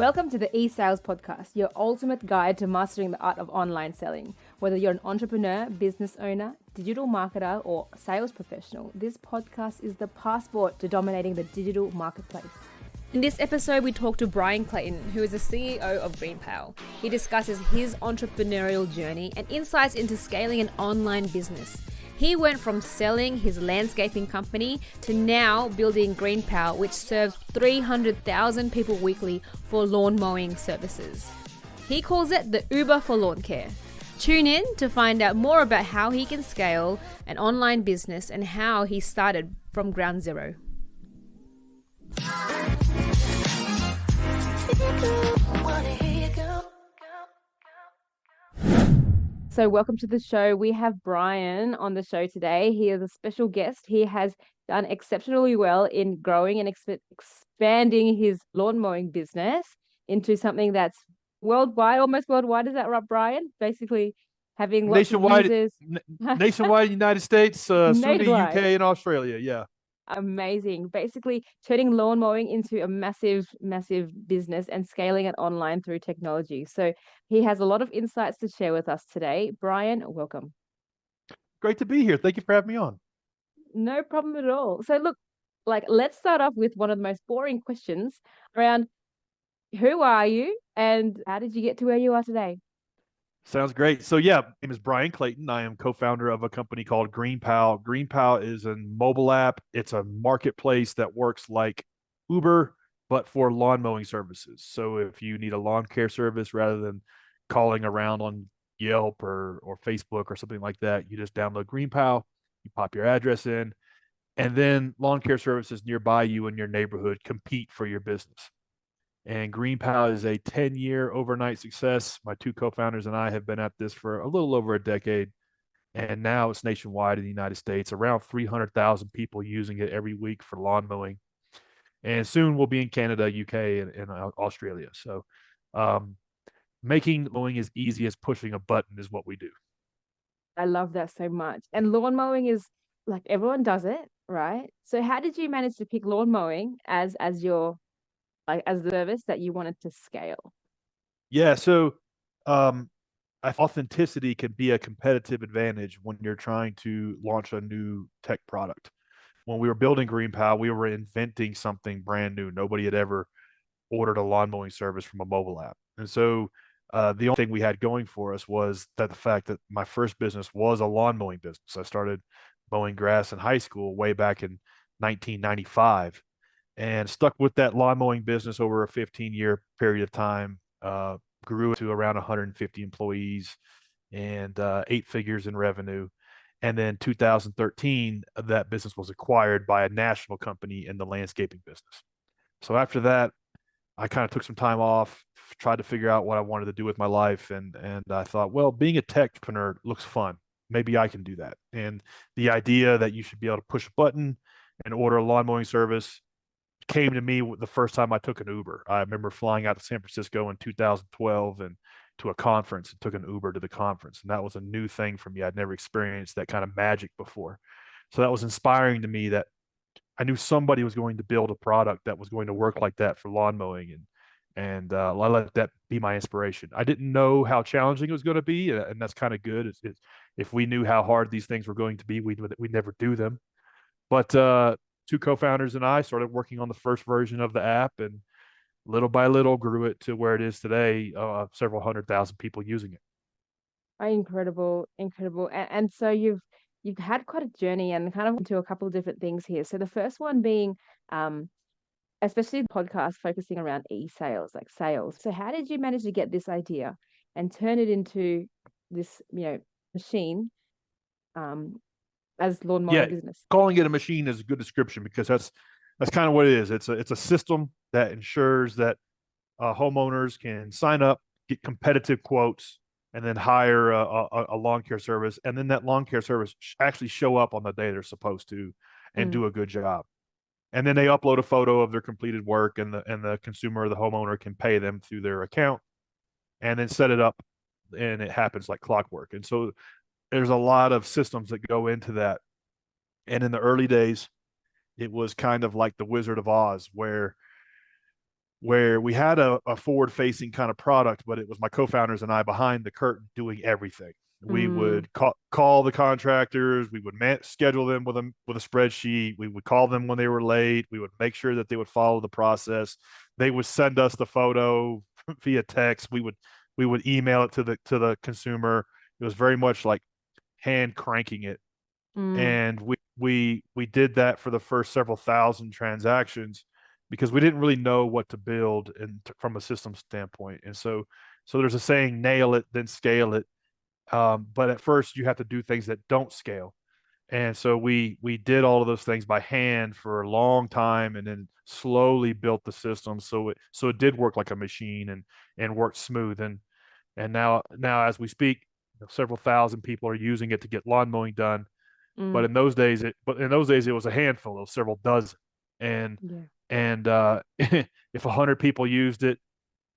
Welcome to the eSales Podcast, your ultimate guide to mastering the art of online selling. Whether you're an entrepreneur, business owner, digital marketer, or sales professional, this podcast is the passport to dominating the digital marketplace. In this episode, we talk to Bryan Clayton, who is the CEO of GreenPal. He discusses his entrepreneurial journey and insights into scaling an online business. He went from selling his landscaping company to now building GreenPal, which serves 300,000 people weekly for lawn mowing services. He calls it the Uber for lawn care. Tune in to find out more about how he can scale an online business and how he started from ground zero. So welcome to the show. We have Bryan on the show today. He is a special guest. He has done exceptionally well in growing and expanding his lawn mowing business into something that's worldwide, almost worldwide. Is that right, Bryan? Basically having lots of users. Nationwide, United States, soon to Nationwide. UK and Australia. Yeah. Amazing. Basically turning lawn mowing into a massive, massive business and scaling it online through technology. So he has a lot of insights to share with us today. Bryan, welcome. Great to be here. Thank you for having me on. No problem at all. So look, let's start off with one of the most boring questions around who are you and how did you get to where you are today? Sounds great. So yeah, my name is Bryan Clayton. I am co-founder of a company called GreenPal. GreenPal is a mobile app. It's a marketplace that works like Uber, but for lawn mowing services. So if you need a lawn care service, rather than calling around on Yelp or Facebook or something like that, you just download GreenPal, you pop your address in, and then lawn care services nearby you in your neighborhood compete for your business. And GreenPal is a 10-year overnight success. My two co-founders and I have been at this for a little over a decade. And now it's nationwide in the United States, around 300,000 people using it every week for lawn mowing. And soon we'll be in Canada, UK, and Australia. So um, making mowing as easy as pushing a button is what we do. I love that so much. And lawn mowing is like everyone does it, right? So how did you manage to pick lawn mowing as your as the service that you wanted to scale? Yeah. So um, authenticity can be a competitive advantage when you're trying to launch a new tech product. When we were building GreenPal, we were inventing something brand new. Nobody had ever ordered a lawn mowing service from a mobile app. And so the only thing we had going for us was that the fact that my first business was a lawn mowing business. I started mowing grass in high school way back in 1995 and stuck with that lawn mowing business over a 15-year period of time. Grew to around 150 employees and 8 figures in revenue. And then 2013, that business was acquired by a national company in the landscaping business. So after that, I kind of took some time off, tried to figure out what I wanted to do with my life, and I thought, well, being a techpreneur looks fun. Maybe I can do that. And the idea that you should be able to push a button and order a lawn mowing service came to me the first time I took an Uber. I remember flying out to San Francisco in 2012 and to a conference and took an Uber to the conference. And that was a new thing for me. I'd never experienced that kind of magic before. So that was inspiring to me that I knew somebody was going to build a product that was going to work like that for lawn mowing, and I let that be my inspiration. I didn't know how challenging it was going to be, and that's kind of good. If we knew how hard these things were going to be, we'd never do them. But two co-founders and I started working on the first version of the app, and little by little grew it to where it is today, several 100,000 people using it. Oh, incredible, incredible. And so you've had quite a journey and kind of into a couple of different things here. So the first one being especially the podcast focusing around e-sales, like sales. So how did you manage to get this idea and turn it into this, machine um as lawn Yeah, mowing business? calling it a machine is a good description because that's kind of what it is. It's a system that ensures that homeowners can sign up, get competitive quotes, and then hire a lawn care service, and then that lawn care service actually show up on the day they're supposed to and Mm. do a good job. And then they upload a photo of their completed work, and the consumer or the homeowner can pay them through their account, and then set it up, and it happens like clockwork. And so there's a lot of systems that go into that. And in the early days, it was kind of like the Wizard of Oz, where where we had a forward facing kind of product, but it was my co-founders and I behind the curtain doing everything. We Mm, would call the contractors. We would schedule them with a spreadsheet. We would call them when they were late. We would make sure that they would follow the process. They would send us the photo via text. We would email it to the consumer. It was very much like hand cranking it, mm, and we did that for the first several thousand transactions because we didn't really know what to build from a system standpoint. And so there's a saying, nail it then scale it. But at first you have to do things that don't scale. And so we did all of those things by hand for a long time, and then slowly built the system so it did work like a machine and worked smooth. And now as we speak, several thousand people are using it to get lawn mowing done. mm. But in those days it was a handful of several dozen. And Yeah. if 100 people used it,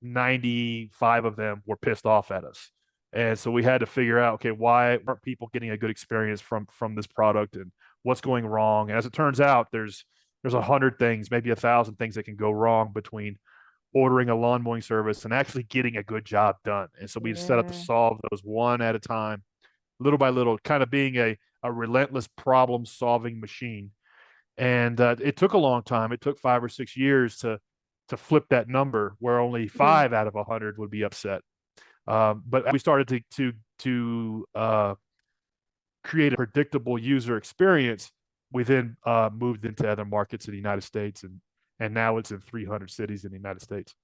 95 of them were pissed off at us. And so we had to figure out, okay, why aren't people getting a good experience from this product, and what's going wrong? And as it turns out, there's 100 things, maybe 1,000 things that can go wrong between ordering a lawn mowing service and actually getting a good job done. And so we set up to Yeah. solve those one at a time, little by little, kind of being a relentless problem solving machine. And it took a long time. It took 5 or 6 years to flip that number, where only Mm. 5 out of 100 would be upset. But we started to create a predictable user experience. We then moved into other markets in the United States, and now it's in 300 cities in the United States.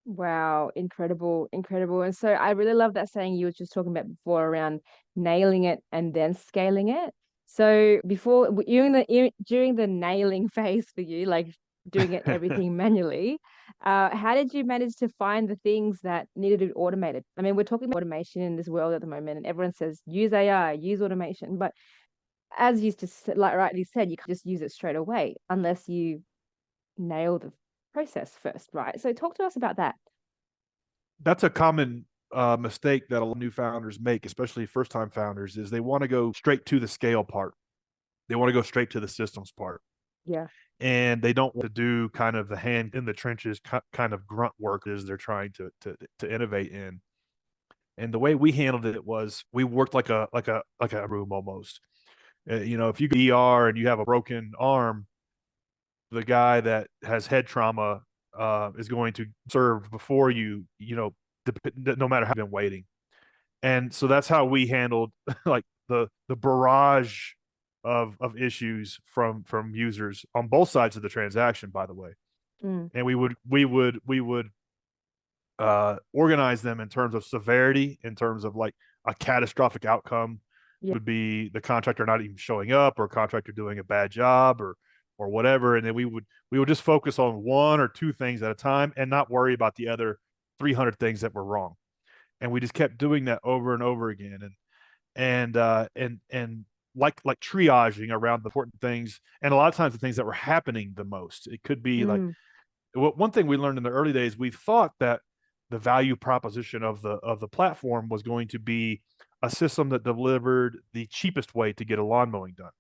Wow, incredible, incredible. And so I really love that saying you were just talking about before around nailing it and then scaling it. So before during the nailing phase for you, like doing it everything manually, how did you manage to find the things that needed to be automated? I mean, we're talking about automation in this world at the moment, and everyone says use AI, use automation, but as you just like rightly said, you can't just use it straight away unless you nail the process first, right? So talk to us about that. That's a common mistake that a lot of new founders make, especially first time founders, is they want to go straight to the scale part. They want to go straight to the systems part. Yeah. And they don't want to do kind of the hand in the trenches kind of grunt work as they're trying to innovate in. And the way we handled it was we worked like a room almost. If you go to ER and you have a broken arm, the guy that has head trauma is going to serve before no matter how you've been waiting. And so that's how we handled like the barrage of issues from users on both sides of the transaction, by the way. Mm, And we would organize them in terms of severity, in terms of like a catastrophic outcome yeah. would be the contractor not even showing up, or a contractor doing a bad job, or whatever. And then we would just focus on one or two things at a time and not worry about the other 300 things that were wrong. And we just kept doing that over and over again. And like triaging around the important things, and a lot of times the things that were happening the most. It could be like, Mm, one thing we learned in the early days, we thought that the value proposition of the platform was going to be a system that delivered the cheapest way to get a lawn mowing done.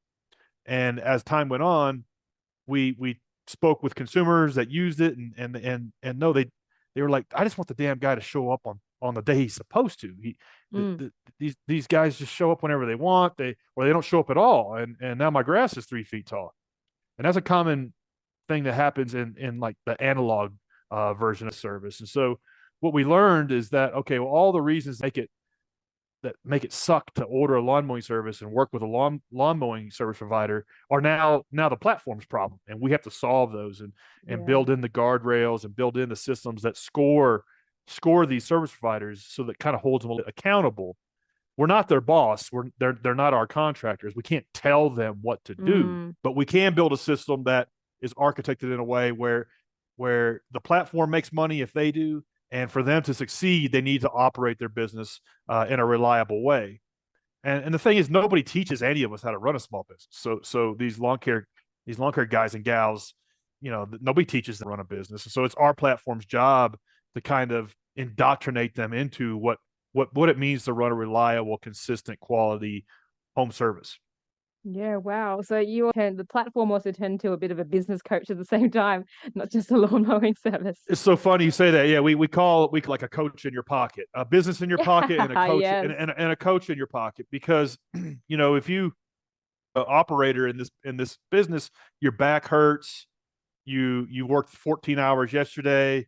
And as time went on, we spoke with consumers that used it, and no, they were like, I just want the damn guy to show up on the day he's supposed to. mm, These guys just show up whenever they want, or they don't show up at all. And now my grass is 3 feet tall. And that's a common thing that happens in like the analog version of service. And so what we learned is that, okay, well, all the reasons make it suck to order a lawn mowing service and work with a lawn mowing service provider are now the platform's problem, and we have to solve those, and yeah. build in the guardrails and build in the systems that score these service providers, so that kind of holds them accountable. We're not their boss. They're not our contractors. We can't tell them what to do, Mm, but we can build a system that is architected in a way where the platform makes money if they do, and for them to succeed, they need to operate their business in a reliable way. And the thing is, nobody teaches any of us how to run a small business. So these lawn care guys and gals, nobody teaches them to run a business. So it's our platform's job to kind of indoctrinate them into what it means to run a reliable, consistent, quality home service. Yeah, wow. So the platform also turned into a bit of a business coach at the same time, not just a lawn mowing service. It's so funny you say that. Yeah, we call it like a coach in your pocket, a business in your pocket, and a Yeah, coach yes. and a coach in your pocket. Because if you operator in this business, your back hurts. You worked 14 hours yesterday.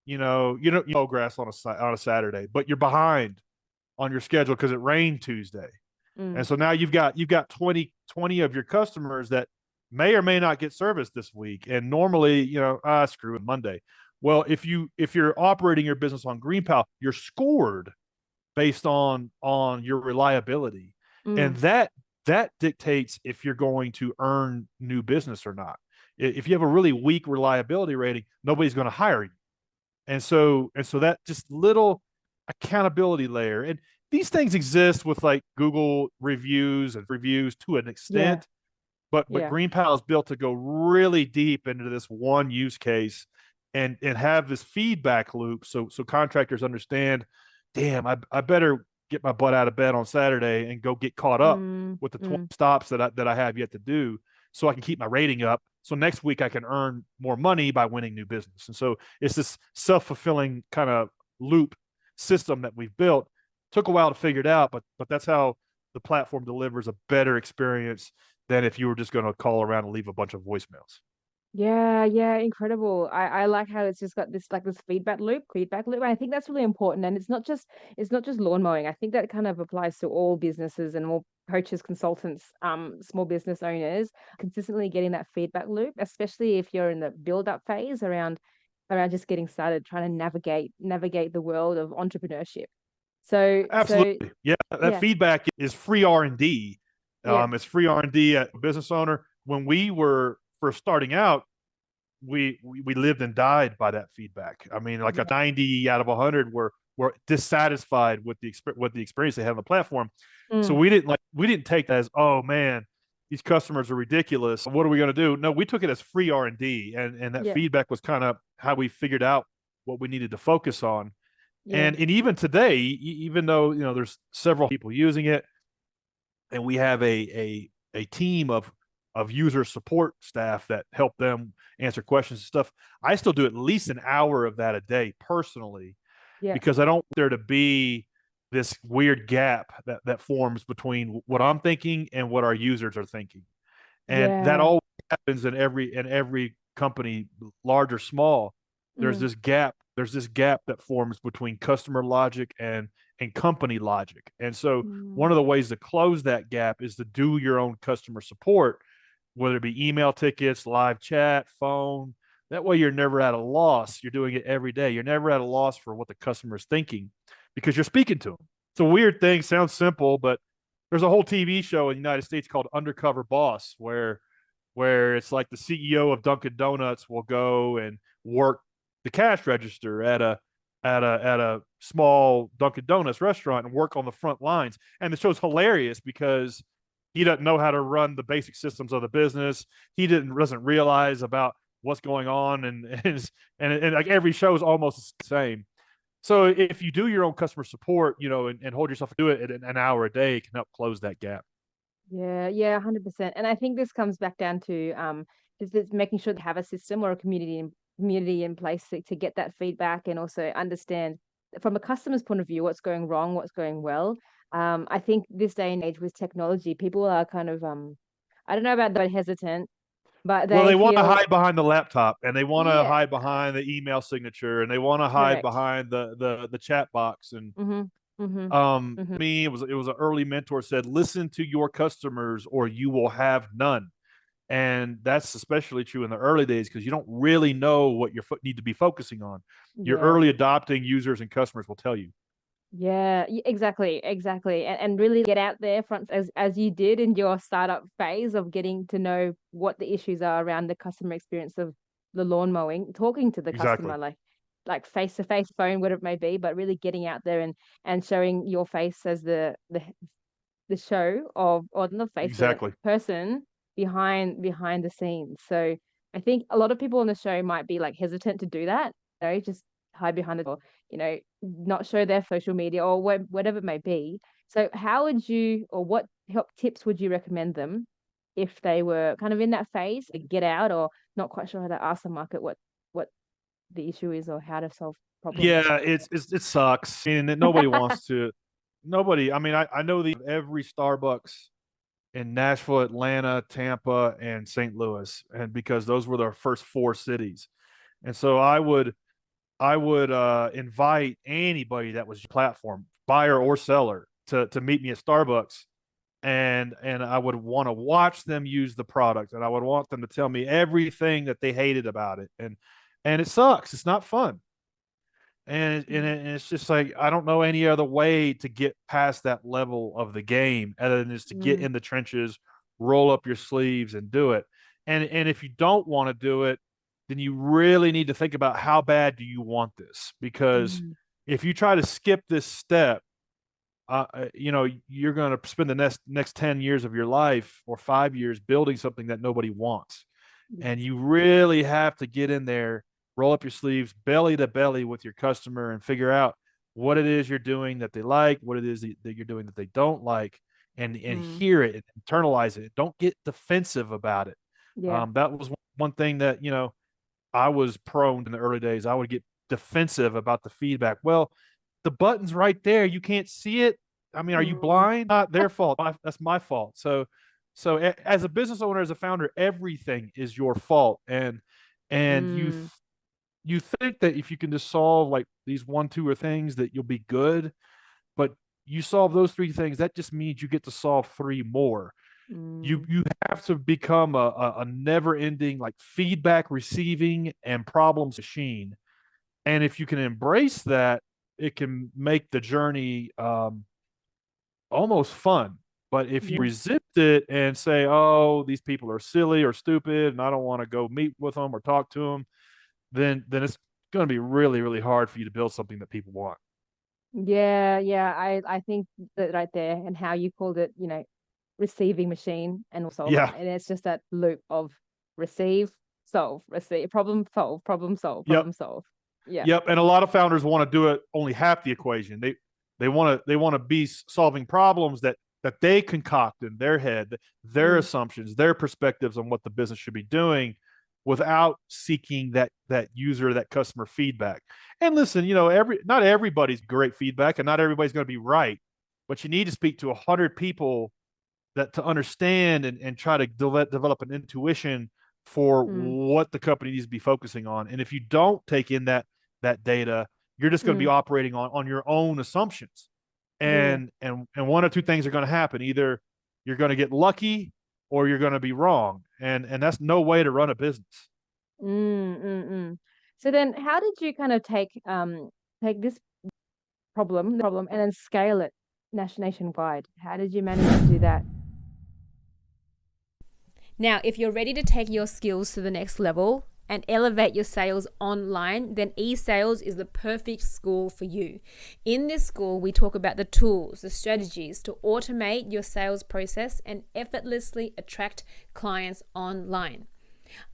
You mow grass on a Saturday, but you're behind on your schedule because it rained Tuesday. And Mm, so now you've got 20 of your customers that may or may not get service this week. And normally, screw it, Monday. Well, if you're operating your business on GreenPal, you're scored based on your reliability. And mm, that dictates if you're going to earn new business or not. If you have a really weak reliability rating, nobody's going to hire you. And so that just little accountability layer. And these things exist with like Google reviews and reviews to an yeah, extent, but yeah. GreenPal is built to go really deep into this one use case and have this feedback loop so contractors understand, damn, I better get my butt out of bed on Saturday and go get caught up Mm, with the 20 mm. stops that I have yet to do so I can keep my rating up. So next week I can earn more money by winning new business. And so it's this self-fulfilling kind of loop system that we've built. Took a while to figure it out, but that's how the platform delivers a better experience than if you were just going to call around and leave a bunch of voicemails. Yeah, yeah, incredible. I like how it's just got this feedback loop. I think that's really important. And it's not just lawn mowing. I think that kind of applies to all businesses and all coaches, consultants, small business owners, consistently getting that feedback loop, especially if you're in the build up phase around just getting started, trying to navigate the world of entrepreneurship. So Absolutely. Yeah, that yeah, feedback is free R&D. yeah, It's free R&D at a business owner. When we were first starting out, we lived and died by that feedback. I mean, like a yeah. 90 out of 100 were dissatisfied with the experience they had on the platform. So Mm, we didn't take that as, oh man, these customers are ridiculous. What are we going to do? No, we took it as free R&D, and that yeah, feedback was kind of how we figured out what we needed to focus on. yeah, And even today, even though there's several people using it, and we have a team of user support staff that help them answer questions and stuff, I still do at least an hour of that a day personally, yeah, because I don't want there to be this weird gap that forms between what I'm thinking and what our users are thinking. And that yeah. all happens in every company, large or small. There's Mm, this gap. There's this gap that forms between customer logic and company logic. And so one mm. of the ways to close that gap is to do your own customer support, whether it be email tickets, live chat, phone. That way you're never at a loss. You're doing it every day. You're never at a loss for what the customer is thinking because you're speaking to them. It's a weird thing, sounds simple, but there's a whole TV show in the United States called Undercover Boss, where it's like the CEO of Dunkin' Donuts will go and work the cash register at a small Dunkin' Donuts restaurant and work on the front lines. And the show's hilarious because he doesn't know how to run the basic systems of the business. He doesn't realize about what's going on, and like every show is almost the same. So if you do your own customer support, and hold yourself to do it at an hour a day, it can help close that gap. Yeah, yeah, 100%. And I think this comes back down to just it's making sure they have a system or a community in place to get that feedback and also understand from a customer's point of view what's going wrong, what's going well. I think this day and age with technology, people are kind of I don't know about the hesitant, but Well, they they want to feel hide behind the laptop, and they want to yeah, hide behind the email signature, and they want to hide correct. behind the chat box. And Mm-hmm. Mm-hmm. to Mm-hmm. me, it was an early mentor said, listen to your customers, or you will have none. And that's especially true in the early days because you don't really know what you need to be focusing on. Your Yeah. early adopting users and customers will tell you. Yeah, exactly, exactly. And really get out there front as you did in your startup phase of getting to know what the issues are around the customer experience of the lawn mowing, talking to the Exactly. customer like face to face, phone, whatever it may be, but really getting out there and showing your face as the show of or not face, but Exactly. person behind the scenes. So I think a lot of people on the show might be like hesitant to do that, just hide behind the door, not show their social media or whatever it may be. So how would you or what help tips would you recommend them if they were kind of in that phase, like get out or not quite sure how to ask the market what the issue is or how to solve problems. Yeah, it sucks. And nobody wants to. Nobody. I mean, I know every Starbucks in Nashville, Atlanta, Tampa, and St. Louis, and because those were their first four cities, and so I would invite anybody that was platform buyer or seller to meet me at Starbucks, and I would want to watch them use the product, and I would want them to tell me everything that they hated about it, and it sucks. It's not fun. And it's just like I don't know any other way to get past that level of the game other than just to get Mm, in the trenches, roll up your sleeves, and do it. And if you don't want to do it, then you really need to think about how bad do you want this? Because mm, if you try to skip this step, you're going to spend the next 10 years of your life or 5 years building something that nobody wants, and yes. you really have to get in there, roll up your sleeves, belly to belly with your customer, and figure out what it is you're doing that they like, what it is that you're doing that they don't like, and Mm, hear it and internalize it. Don't get defensive about it. yeah. That was one thing that I was prone in the early days. I would get defensive about the feedback. Well, the button's right there. You can't see it. I mean, are you Mm, blind? Not their fault. That's my fault. So as a business owner, as a founder, everything is your fault. And mm, you think that if you can just solve like these one, two, or things that you'll be good, but you solve those three things, that just means you get to solve three more. You mm, you have to become a never ending like feedback receiving and problems machine. And if you can embrace that, it can make the journey almost fun. But if you yeah. resist it and say, "Oh, these people are silly or stupid, and I don't want to go meet with them or talk to them," then it's going to be really, really hard for you to build something that people want. Yeah, yeah. I think that right there and how you called it, receiving machine and solver. Yeah. And it's just that loop of receive, solve, receive, problem solve, problem solve, Yep. problem solve. Yeah. Yep. And a lot of founders want to do it only half the equation. They want to be solving problems that they concoct in their head, their Mm, assumptions, their perspectives on what the business should be doing, without seeking that user, that customer feedback. And listen, not everybody's great feedback, and not everybody's going to be right, but you need to speak to 100 people that to understand and try to develop an intuition for mm, what the company needs to be focusing on. And if you don't take in that data, you're just going to be mm, operating on your own assumptions. yeah. And one or two things are going to happen. Either you're going to get lucky or you're going to be wrong. And that's no way to run a business. Mm. So then how did you kind of take this problem and then scale it nationwide? How did you manage to do that? Now, if you're ready to take your skills to the next level and elevate your sales online, then eSales is the perfect school for you. In this school, we talk about the tools, the strategies to automate your sales process and effortlessly attract clients online.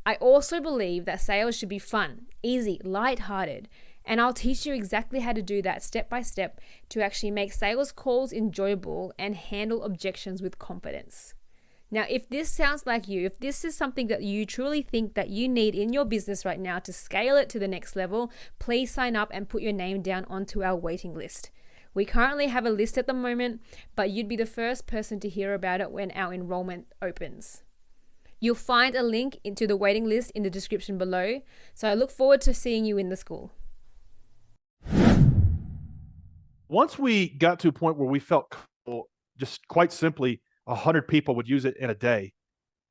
I also believe that sales should be fun, easy, light-hearted, and I'll teach you exactly how to do that step by step to actually make sales calls enjoyable and handle objections with confidence. Now, if this sounds like you, if this is something that you truly think that you need in your business right now to scale it to the next level, please sign up and put your name down onto our waiting list. We currently have a list at the moment, but you'd be the first person to hear about it when our enrollment opens. You'll find a link into the waiting list in the description below, so I look forward to seeing you in the school. Once we got to a point where we felt comfortable, just quite simply, 100 people would use it in a day,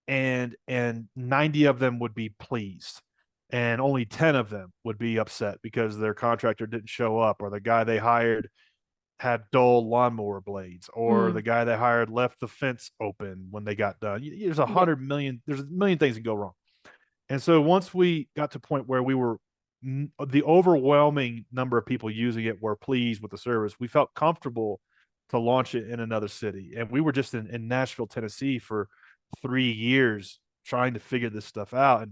and 90 of them would be pleased, and only 10 of them would be upset because their contractor didn't show up, or the guy they hired had dull lawnmower blades, or the Mm, guy they hired left the fence open when they got done. There's a yeah. hundred million, there's a million things that go wrong. And so once we got to a point where we were the overwhelming number of people using it were pleased with the service, we felt comfortable to launch it in another city. And we were just in Nashville, Tennessee for 3 years trying to figure this stuff out.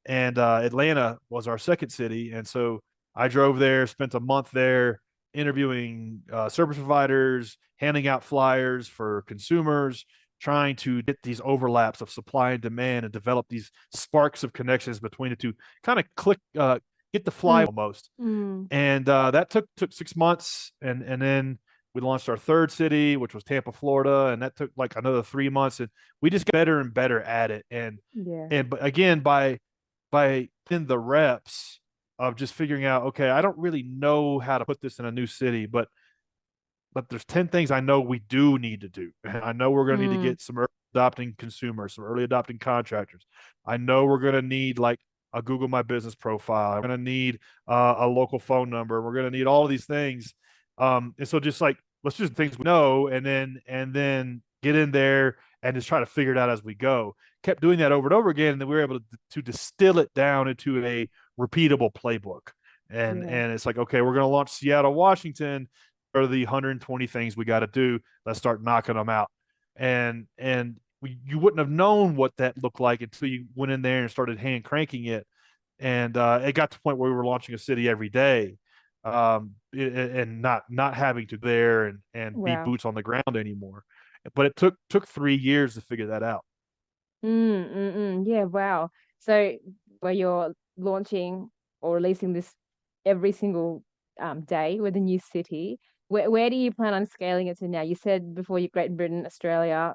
And Atlanta was our second city. And so I drove there, spent a month there interviewing service providers, handing out flyers for consumers, trying to get these overlaps of supply and demand and develop these sparks of connections between the two, kind of get the fly Mm, almost. mm, And that took 6 months, and then we launched our third city, which was Tampa, Florida, and that took like another 3 months, and we just got better and better at it. yeah. But again, by in the reps of just figuring out, okay, I don't really know how to put this in a new city, but there's 10 things I know we do need to do. And I know we're going to need to Mm, get some early adopting consumers, some early adopting contractors. I know we're going to need like a Google My Business profile. I'm going to need a local phone number. We're going to need all of these things. And so just like, let's just things we know, and then get in there and just try to figure it out as we go. Kept doing that over and over again. And then we were able to distill it down into a repeatable playbook. yeah. And it's like, okay, we're going to launch Seattle, Washington. Are the 120 things we got to do? Let's start knocking them out. You wouldn't have known what that looked like until you went in there and started hand cranking it. And it got to the point where we were launching a city every day, and not having to there and be Wow. boots on the ground anymore. But it took 3 years to figure that out. Yeah, wow. So where you're launching or releasing this every single day with a new city, where do you plan on scaling it to now? You said before you Great Britain, Australia.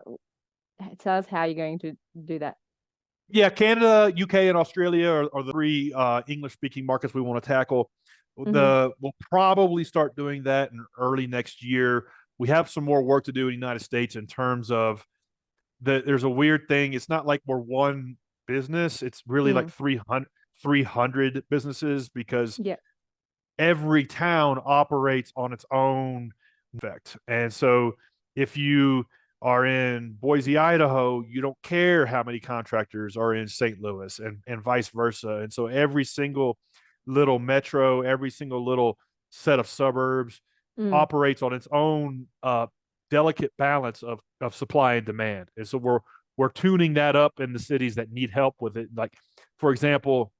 Tell us how you're going to do that. Yeah, Canada, UK, and Australia are the three English speaking markets we want to tackle. Mm-hmm. We'll probably start doing that in early next year. We have some more work to do in the United States in terms of there's a weird thing. It's not like we're one business. It's really like Mm. 300 businesses, because Yeah. every town operates on its own effect. And so if you are in Boise, Idaho, you don't care how many contractors are in St. Louis, and vice versa. And so every single little metro, every single little set of suburbs Mm. operates on its own delicate balance of supply and demand. And so we're tuning that up in the cities that need help with it. Like, for example,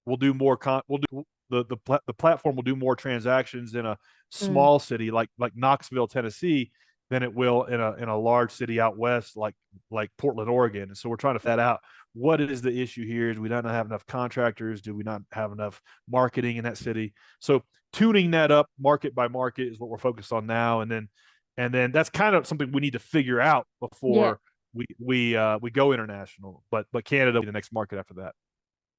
we'll do more we'll do the platform will do more transactions in a Mm. small city like Knoxville, Tennessee, than it will in a large city out west like Portland, Oregon. And so we're trying to find out what is the issue here. Do we not have enough contractors? Do we not have enough marketing in that city? So tuning that up market by market is what we're focused on now. And then that's kind of something we need to figure out Yeah. before we go international. But Canada will be the next market after that.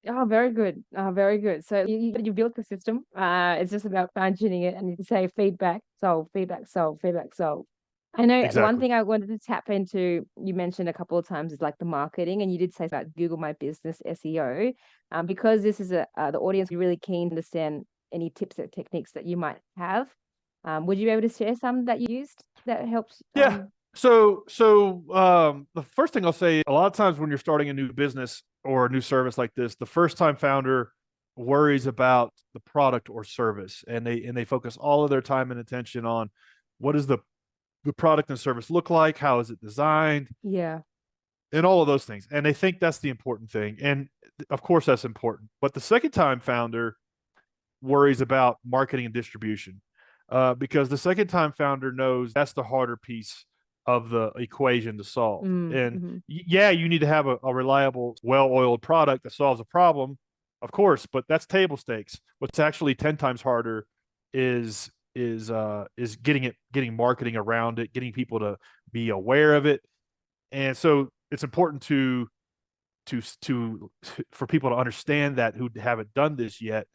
Oh, very good. Very good. So you built the system. It's just about fine tuning it, and you say feedback, solve, feedback, solve, feedback, solve. I know the one Exactly. thing I wanted to tap into, you mentioned a couple of times, is like the marketing, and you did say about Google My Business SEO. Because this is the audience is really keen to understand any tips or techniques that you might have. Would you be able to share some that you used that helped? Yeah. The first thing I'll say, a lot of times when you're starting a new business or a new service like this, the first time founder worries about the product or service, and they focus all of their time and attention on what does the product and service look like, how is it designed, Yeah. and all of those things. And they think that's the important thing. And of course that's important. But the second time founder worries about marketing and distribution, because the second time founder knows that's the harder piece of the equation to solve. And Mm-hmm. yeah, you need to have a reliable, well-oiled product that solves a problem, of course, but that's table stakes. What's actually 10 times harder is getting marketing around it, getting people to be aware of it. And so it's important to for people to understand that, who haven't done this yet,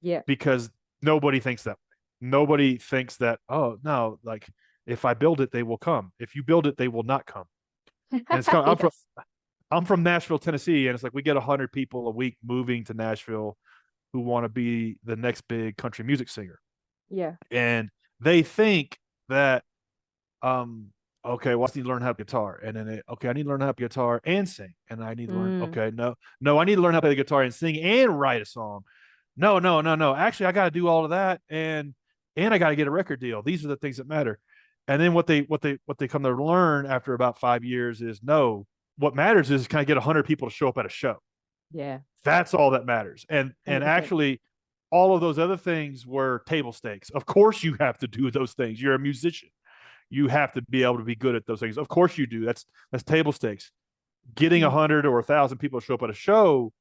Yeah. because nobody thinks that way. Nobody thinks that, oh no, like if I build it, they will come. If you build it, they will not come. And it's kind of, Yes. I'm from Nashville, Tennessee, and it's like we get 100 people a week moving to Nashville who want to be the next big country music singer, Yeah. and they think that, okay, well, I need to learn how to play guitar, and then okay, I need to learn how to play guitar and sing, and I need to learn, Mm. okay, no, I need to learn how to play the guitar and sing and write a song. No, no, no, no. Actually, I got to do all of that, and I got to get a record deal. These are the things that matter. And then what they come to learn after about 5 years is, no, what matters is, can I get 100 people to show up at a show? Yeah. That's all that matters. And 100%. actually, all of those other things were table stakes. Of course, you have to do those things. You're a musician. you have to be able to be good at those things. Of course you do. That's table stakes. Getting 100 or 1,000 people to show up at a show,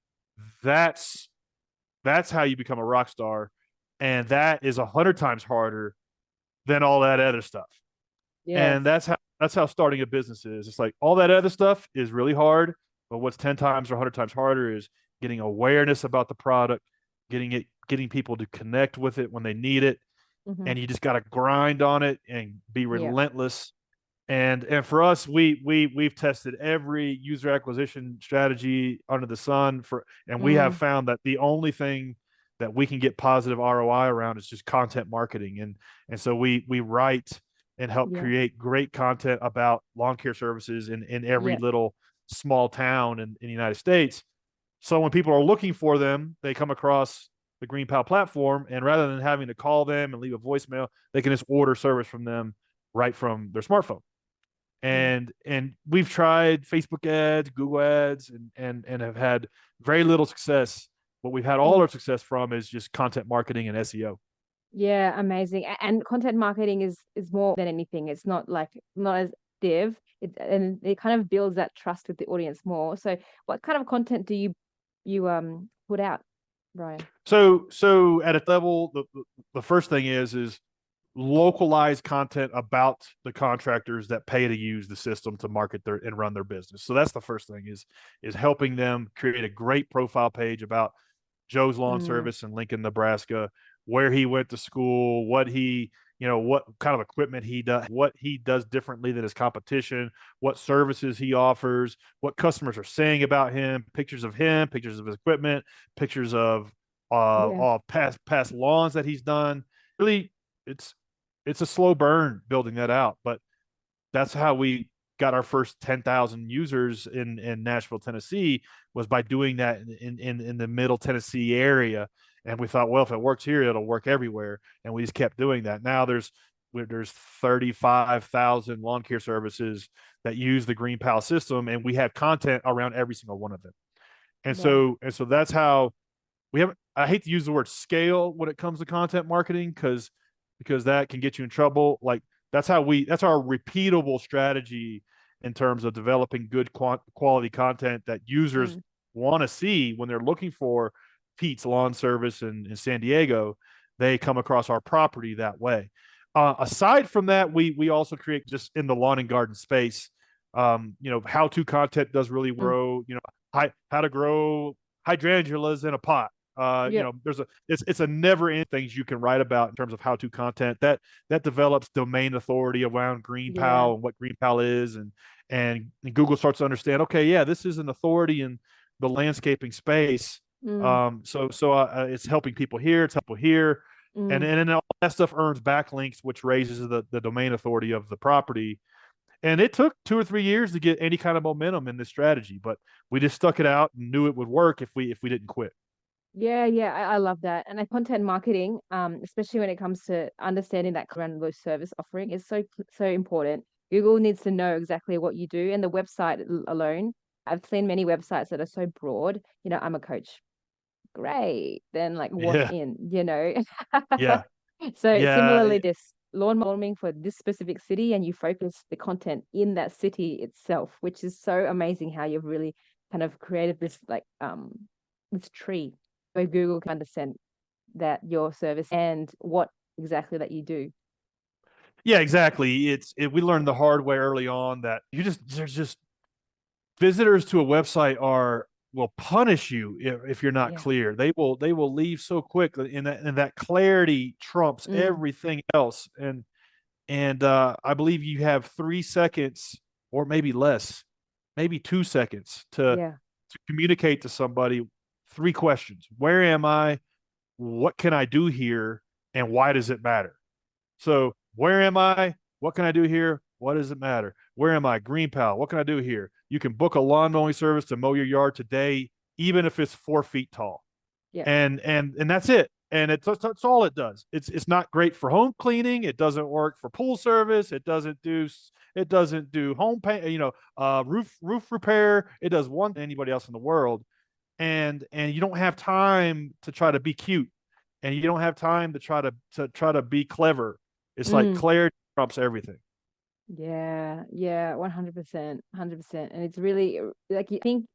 that's how you become a rock star, and that is 100 times harder than all that other stuff. Yes. And that's how starting a business is. It's like all that other stuff is really hard, but what's 10 times or 100 times harder is getting awareness about the product, getting people to connect with it when they need it, Mm-hmm. and you just got to grind on it and be Yeah. relentless. And for us, we've tested every user acquisition strategy under the sun and we have found that the only thing that we can get positive ROI around is just content marketing. And so we write and help Yeah. create great content about lawn care services in every Yeah. little small town in the United States. So when people are looking for them, they come across the GreenPal platform, and rather than having to call them and leave a voicemail, they can just order service from them right from their smartphone. Yeah. And we've tried Facebook ads, Google ads, and have had very little success. What we've had all our success from is just content marketing and SEO. Yeah, amazing. And content marketing is more than anything. It's not like not as div. And it kind of builds that trust with the audience more. So what kind of content do you put out, Bryan? So at a level, the first thing is localized content about the contractors that pay to use the system to market their and run their business. So that's the first thing is helping them create a great profile page about Joe's Lawn Service in Lincoln, Nebraska, where he went to school, what kind of equipment he does, what he does differently than his competition, what services he offers, what customers are saying about him, pictures of his equipment, pictures of Yeah. past lawns that he's done. Really, it's a slow burn building that out, but that's how we got our first 10,000 users in Nashville, Tennessee, was by doing that in the middle Tennessee area. And we thought, well, if it works here, it'll work everywhere. And we just kept doing that. Now there's 35,000 lawn care services that use the GreenPal system, and we have content around every single one of them. And Wow. so that's how we have. I hate to use the word scale when it comes to content marketing because that can get you in trouble. Like that's our repeatable strategy in terms of developing good quality content that users want to see when they're looking for Pete's Lawn Service in San Diego. They come across our property that way. Aside from that, we also create just in the lawn and garden space. How-to content does really grow. How to grow hydrangeas in a pot. Yeah. It's a never ending things you can write about in terms of how-to content that develops domain authority around Yeah. GreenPal and what GreenPal is, and Google starts to understand, okay, yeah, this is an authority in the landscaping space. So it's helping people here, it's helping here, and then all that stuff earns backlinks, which raises the domain authority of the property. And it took 2 or 3 years to get any kind of momentum in this strategy, but we just stuck it out and knew it would work if we didn't quit. Yeah, yeah, I love that. And content marketing, especially when it comes to understanding that around those service offering is so important. Google needs to know exactly what you do, and the website alone. I've seen many websites that are so broad. I'm a coach. Great. Then like what Yeah, in. yeah, So yeah, similarly, this lawn mowing for this specific city, and you focus the content in that city itself, which is so amazing how you've really kind of created this like this tree where Google can understand that your service and what exactly that you do. yeah, exactly. We learned the hard way early on that there's just visitors to a website will punish you if you're not Yeah. clear. They will leave so quick, and that clarity trumps everything else. And I believe you have 3 seconds or maybe less, maybe 2 seconds Yeah. to communicate to somebody 3 questions. Where am I? What can I do here? And why does it matter? So where am I? What can I do here? What does it matter? Where am I? GreenPal. What can I do here? You can book a lawn mowing service to mow your yard today, even if it's 4 feet tall. Yeah. And that's it. And that's all it does. It's not great for home cleaning. It doesn't work for pool service. It doesn't do home paint. Roof repair. It does one thing anybody else in the world. And you don't have time to try to be cute, and you don't have time to try to be clever. It's like Mm. clarity trumps everything. Yeah, yeah, 100%, 100%. And it's really like you think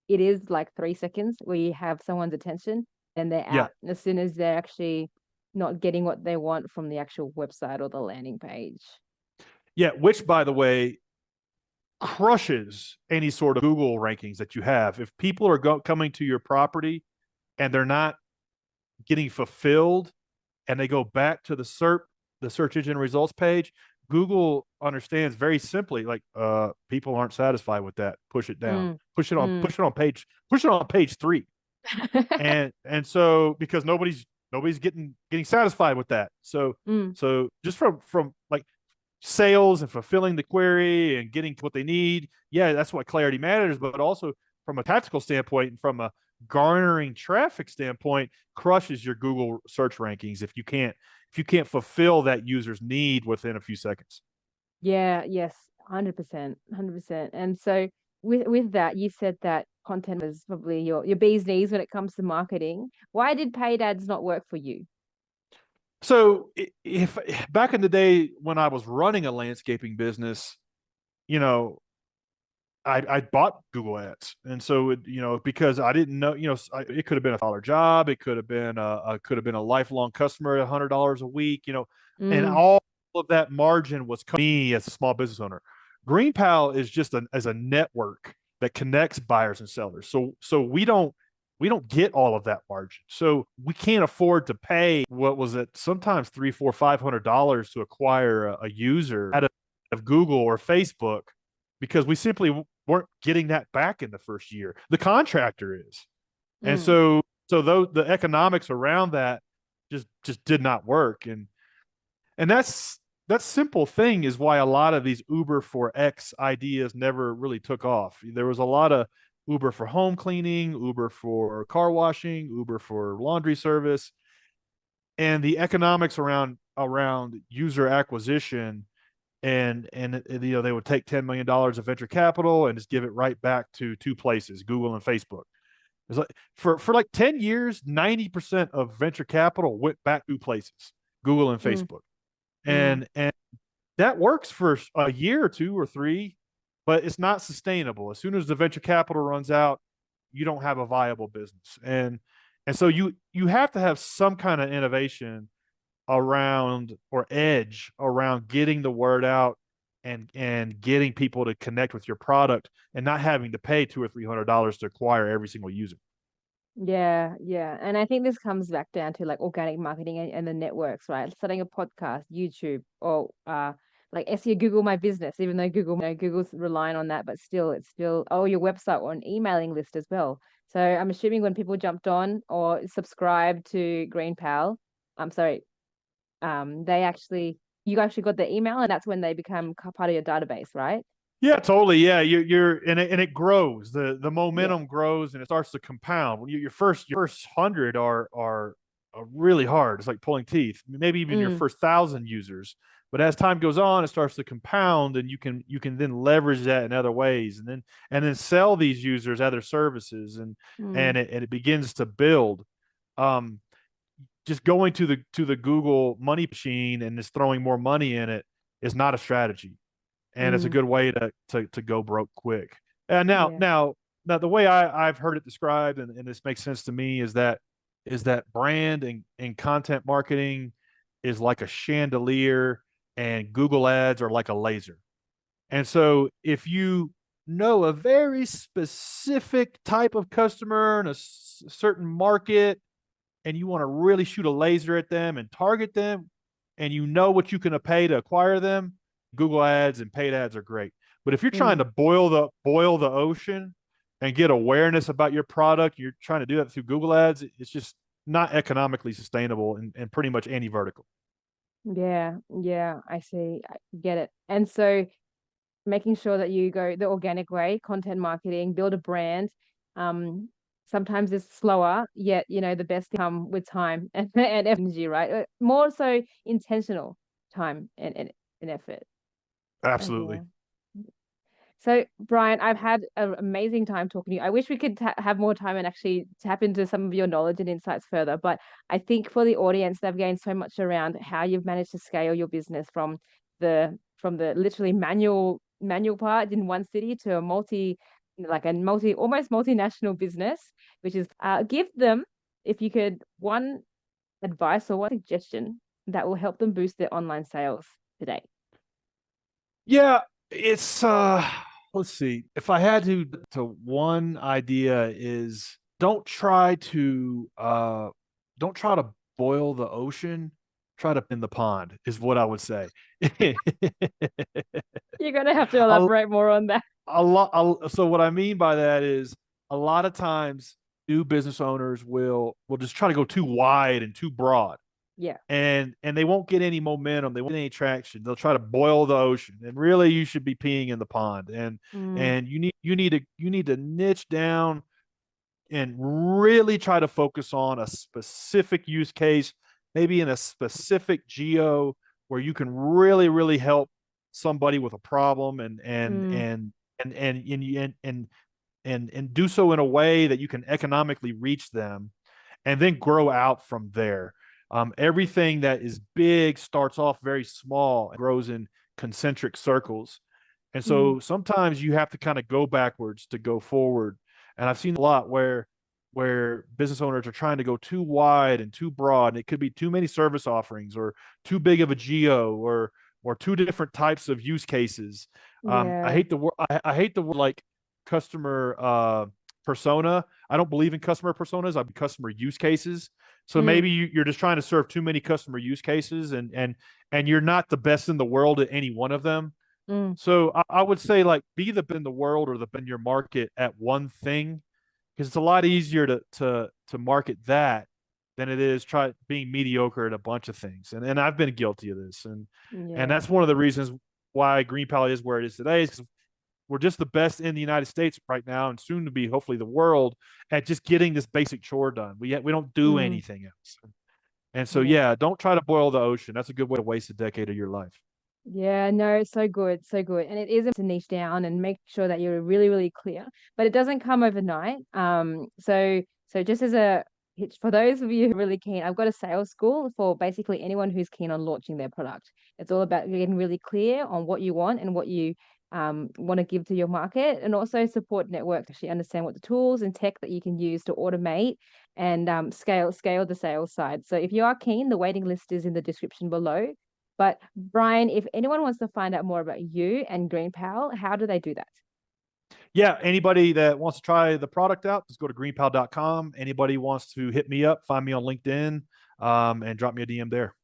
it is like 3 seconds where you have someone's attention and they're Yeah. out as soon as they're actually not getting what they want from the actual website or the landing page. Yeah, which by the way crushes any sort of Google rankings that you have. If people are coming to your property and they're not getting fulfilled and they go back to the search engine results page, Google understands very simply, like, people aren't satisfied with that. Push it down. Mm, mm. Push it on page 3. And so because nobody's getting satisfied with that. So Mm, so just from like sales and fulfilling the query and getting what they need. Yeah, that's what clarity matters, but also from a tactical standpoint and from a garnering traffic standpoint, crushes your Google search rankings if you can't fulfill that user's need within a few seconds. yeah, yes, 100%, 100%. And so with that, you said that content was probably your bee's knees when it comes to marketing. Why did paid ads not work for you? So if back in the day when I was running a landscaping business, you know, I bought Google Ads, and so because I didn't know, it could have been $1 job, it could have been a lifelong customer at $100 a week, and Mm, all of that margin was coming to me as a small business owner. GreenPal is just as a network that connects buyers and sellers, so we don't get all of that margin, so we can't afford to pay what was it sometimes three, four, $500 to acquire a user out of Google or Facebook because we simply weren't getting that back in the first year. The contractor is. And mm, so those the economics around that just did not work. And that simple thing is why a lot of these Uber for X ideas never really took off. There was a lot of Uber for home cleaning, Uber for car washing, Uber for laundry service, and the economics around user acquisition and they would take $10 million of venture capital and just give it right back to two places, Google and Facebook. It's like for like 10 years, 90% of venture capital went back to places, Google and mm, Facebook. mm. And that works for a year or two or three, but it's not sustainable. As soon as the venture capital runs out, you don't have a viable business. And so you have to have some kind of innovation around or edge around getting the word out and getting people to connect with your product and not having to pay $200 or $300 to acquire every single user. Yeah, yeah. And I think this comes back down to like organic marketing and the networks, right? Starting a podcast, YouTube, or like SEO Google My Business, even though Google's relying on that, but still it's still your website or an emailing list as well. So I'm assuming when people jumped on or subscribed to GreenPal, I'm sorry, they actually you actually got the email and that's when they become part of your database, right? Yeah, totally. Yeah, you're and it grows. The Yeah. momentum grows and it starts to compound. When your first 100 are really hard. It's like pulling teeth. Maybe even your Mm, first 1,000 users. But as time goes on, it starts to compound, and you can then leverage that in other ways, and then sell these users other services, mm, and it begins to build. Um, just going to the Google money machine and just throwing more money in it is not a strategy, and it's a mm, good way to go broke quick. And now yeah. now now the way I've heard it described, and this makes sense to me, is that brand and content marketing is like a chandelier and Google ads are like a laser. And so if you know a very specific type of customer in a certain market and you want to really shoot a laser at them and target them, and you know what you can pay to acquire them, Google ads and paid ads are great. But if you're trying Mm. to boil the ocean and get awareness about your product, you're trying to do that through Google ads, it's just not economically sustainable and pretty much anti-vertical. Yeah, yeah, I see. I get it. And so making sure that you go the organic way, content marketing, build a brand. Um, Sometimes it's slower, yet the best come with time and energy, right? More so intentional time and effort. Absolutely. Yeah. So, Bryan, I've had an amazing time talking to you. I wish we could have more time and actually tap into some of your knowledge and insights further. But I think for the audience, they've gained so much around how you've managed to scale your business from from the literally manual part in one city to almost multinational business, which is give them, if you could, one advice or one suggestion that will help them boost their online sales today. Yeah, it's let's see. If I had to one idea is don't try to boil the ocean, try to in the pond is what I would say. You're gonna have to a, elaborate more on that. so what I mean by that is a lot of times new business owners will just try to go too wide and too broad. Yeah. And they won't get any momentum, they won't get any traction. They'll try to boil the ocean, and really you should be peeing in the pond. And you need to niche down and really try to focus on a specific use case, maybe in a specific geo where you can really help somebody with a problem, and do so in a way that you can economically reach them, and then grow out from there. Everything that is big starts off very small and grows in concentric circles. And so sometimes you have to kind of go backwards to go forward. And I've seen a lot where business owners are trying to go too wide and too broad. And it could be too many service offerings, or too big of a geo, or two different types of use cases. I hate the word like customer persona. I don't believe in customer personas. I believe customer use cases. So maybe you're just trying to serve too many customer use cases, and you're not the best in the world at any one of them. So I would say, like, be the best in the world or the best in your market at one thing, because it's a lot easier to market that than it is try being mediocre at a bunch of things. And I've been guilty of this, and that's one of the reasons why GreenPal is where it is today, is because we're just the best in the United States right now, and soon to be hopefully the world, at just getting this basic chore done. We don't do anything else. And so don't try to boil the ocean. That's a good way to waste a decade of your life. Yeah, no, so good, so good. And it is to niche down and make sure that you're really clear, but it doesn't come overnight. So just as a hitch for those of you who are really keen, I've got a sales school for basically anyone who's keen on launching their product. It's all about getting really clear on what you want and what you want to give to your market, and also support network to actually understand what the tools and tech that you can use to automate and scale the sales side. So if you are keen, the waiting list is in the description below. But Bryan, if anyone wants to find out more about you and GreenPal, how do they do that? Yeah, anybody that wants to try the product out, just go to greenpal.com. Anybody wants to hit me up, find me on LinkedIn, and drop me a DM there.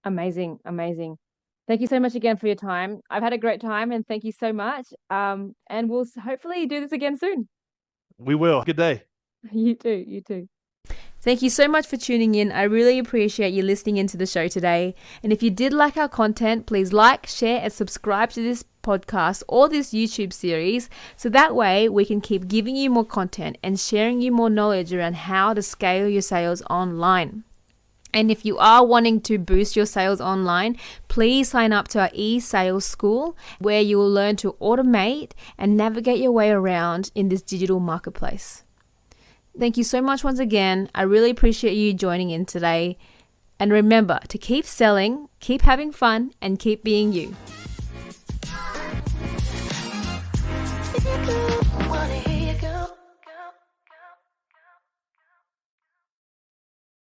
Amazing. Thank you so much again for your time. I've had a great time, and thank you so much. And we'll hopefully do this again soon. We will. Good day. You too. Thank you so much for tuning in. I really appreciate you listening into the show today. And if you did like our content, please like, share, and subscribe to this podcast or this YouTube series, so that way we can keep giving you more content and sharing you more knowledge around how to scale your sales online. And if you are wanting to boost your sales online, please sign up to our e-sales school, where you will learn to automate and navigate your way around in this digital marketplace. Thank you so much once again. I really appreciate you joining in today. And remember to keep selling, keep having fun, and keep being you.